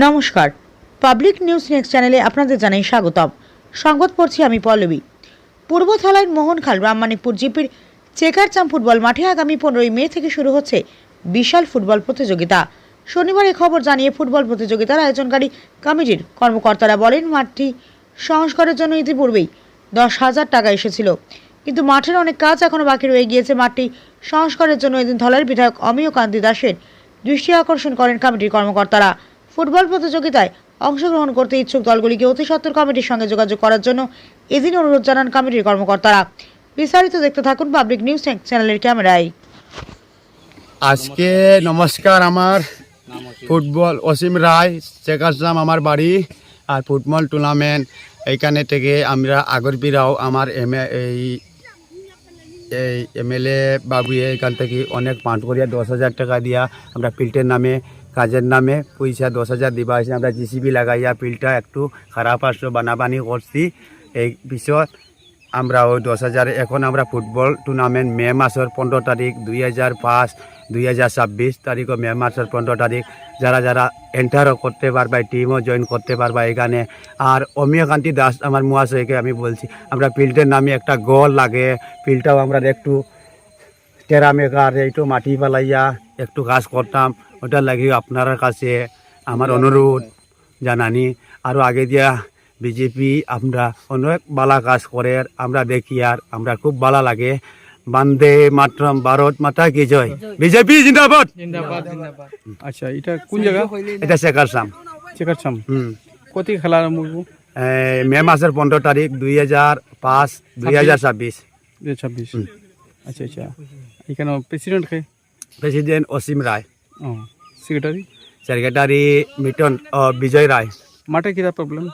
নমস্কার, public news next চ্যানেলে আপনাদের জানাই স্বাগতম। সংবাদ পড়ছি আমি পল্লবী। পূর্ব থালাইন মোহনখাল রামমানিকপুর জিপির চেকারচাম ফুটবল মাঠে আগামী 15ই মে থেকে শুরু হচ্ছে বিশাল ফুটবল প্রতিযোগিতা। শনিবার এই খবর জানিয়ে ফুটবল প্রতিযোগিতার আয়োজনকারী কমিটির কর্মকর্তারা বলেন, মাঠটি সংস্কারের জন্য ইতিপূর্বেই 10,000 টাকা এসেছিল, কিন্তু মাঠের অনেক কাজ এখনও বাকি রয়ে গিয়েছে। মাঠটি সংস্কারের জন্য এদিন ধলাইয়ের বিধায়ক অমিয় কান্তি দাসের দৃষ্টি আকর্ষণ করেন কমিটির কর্মকর্তারা। ফুটবল প্রতিযোগিতায় অংশগ্রহণ করতে ইচ্ছুক দলগুলিকে অতি সত্বর কমিটির সঙ্গে যোগাযোগ করার জন্য এদিন অনুরোধ জানান কমিটির কর্মকর্তারা। বিস্তারিত দেখতে থাকুন পাবলিক নিউজ চ্যানেলের ক্যামেরায়। আজকে নমস্কার, আমার ফুটবল অসীম রায় চেকারচাম আমার বাড়ি। আর ফুটবল টুর্নামেন্ট এইখানে থেকে আমরা আগর বিরাও আমার এমএলএ বাবু এইখান থেকে অনেক পাঠ করিয়া 10,000 টাকা দিয়া আমরা ফিল্ডের নামে কাজের নামে পয়সা 10,000 দিবা হয়েছে। আমরা জিসিবি লাগাইয়া ফিল্ডটা একটু খারাপ আসলো, বানাবানি করছি। এই বিষয় আমরা ওই 10,000 এখন আমরা ফুটবল টুর্নামেন্ট মে মাসের 15 তারিখ 2005-2026 তারিখও মে মাসের 15 তারিখ যারা যারা এন্টারও করতে পারবা, টিমও জয়েন করতে পারবা এখানে। আর অমিয় কান্তি দাস আমার মহাশয়কে আমি বলছি, আমরা ফিল্ডের নামে একটা গোল লাগে, ফিল্ডটাও আমরা একটু টেরামেকার একটু মাটি পালাইয়া একটু কাজ করতাম। ওটার লাগে আপনার কাছে আমার অনুরোধ জানানি। আরও আগে দিয়া বিজেপি আমরা অনেক বালা কাজ করে, আমরা দেখি আর আমরা খুব ভালো লাগে। বন্দে মাতরম, ভারত মাতা কি জয়, বিজেপি জিন্দাবাদ। আচ্ছা, এটা কোন জায়গা? এটা চেকারচাম। চেকারচাম। কত খেলা আরম্ভ করবো? মে মাসের 15 তারিখ 2005-2026। 2026। আচ্ছা আচ্ছা, এখানে প্রেসিডেন্ট কে? প্রেসিডেন্ট অসীম রায়। সেক্রেটারি? সেক্রেটারি মিটন বিজয় রায়। মাঠে কিরা প্রবলেম?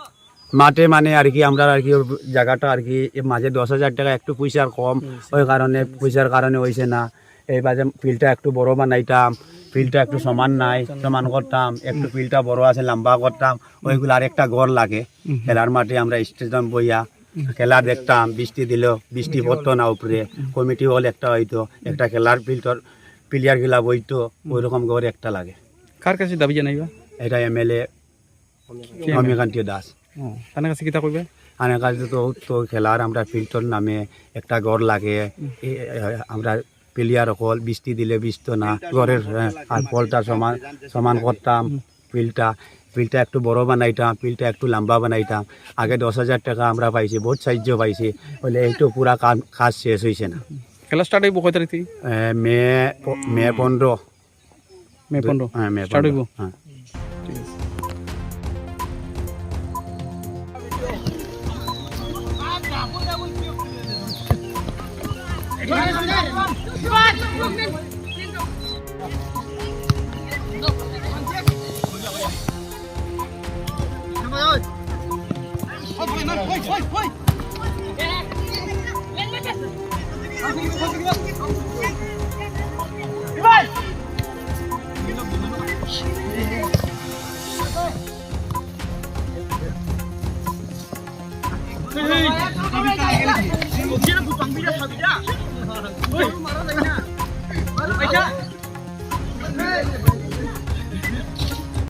মাঠে মানে আর কি আমরা আর কি জায়গাটা আর কি মাঝে 10,000 টাকা একটু পয়সার কম, ওই কারণে পয়সার কারণে হয়েছে না। এই বাজে ফিল্ডটা একটু বড় বানাইতাম, ফিল্ডটা একটু সমান নাই, সমান করতাম, একটু ফিল্ডটা বড় আছে লম্বা করতাম। ওইগুলো আর একটা ঘর লাগে খেলার মাঠে। আমরা স্টেডিয়াম বইয়া খেলা দেখতাম, বৃষ্টি দিল, বৃষ্টি পড়তো না উপরে, কমিটি হল একটা হইতো, একটা খেলার ফিল্ডর প্লেয়ার গিলা বইতো, ওইরকম ঘর একটা লাগে। কার কাছে দাবি জানাইবা? এটা এমএলএ অমিয়কান্তি দাস। তার কাছে কিতা কইবে? আনার কাছে তো খেলার আমরা ফিল্ডর নামে একটা ঘর লাগে। আমরা প্লেয়ার অকল বৃষ্টি দিলে বৃষ্টি না, ঘরের আর ফলটা সমান সমান করতাম। ফিল্ডটা একটু বড় বানাইতাম, ফিল্ডটা একটু লম্বা বানাইতাম। আগে 10,000 টাকা আমরা পাইছি, বহুত সাহায্য পাইছি, বলে এইটো পুরা কাজ শেষ হয়েছে না। খেলা স্টার্ট হইব কয় তারিখ থেকে? মে 15। মে 15 হ্যাঁ, মে স্টার্ট হইব। 15। হ্যাঁ। ঠিক আছে।